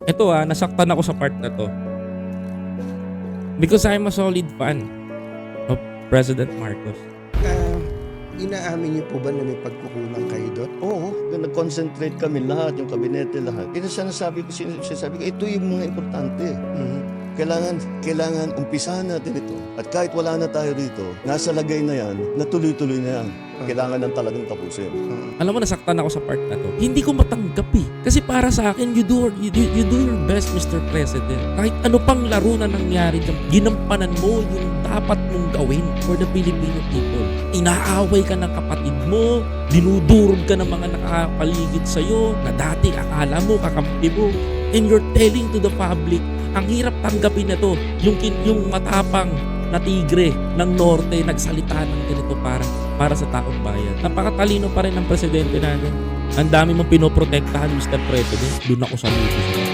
Ito nasaktan ako sa part na to. Because I'm a solid fan of President Marcos. Inaamin niyo po ba na may pagkukulang kayo doon? Oo, nag-concentrate kami lahat, yung kabinete lahat. Sinasabi ko, ito yung mga importante. Kailangan umpisahan natin ito. At kahit wala na tayo rito, nasa lagay na yan, natuloy-tuloy na yan. Kailangan ng talagang tapusin. Alam mo, nasaktan ako sa part na to. Hindi ko matanggap eh. Kasi para sa akin, you do your best, Mr. President. Kahit ano pang laro na nangyari dyan, ginampanan mo yung dapat mong gawin for the Filipino people. Inaaway ka ng kapatid mo, dinudurog ka ng mga nakakapaligid sa'yo, na dati akala mo, kakampi mo. And you're telling to the public, ang hirap tanggapin na to, yung matapang na tigre ng norte nagsalita ng ganito para sa taong bayan. Napakatalino pa rin ng presidente natin. Ang dami mong pinoprotektahan, Mr. President. Doon ako sa luto.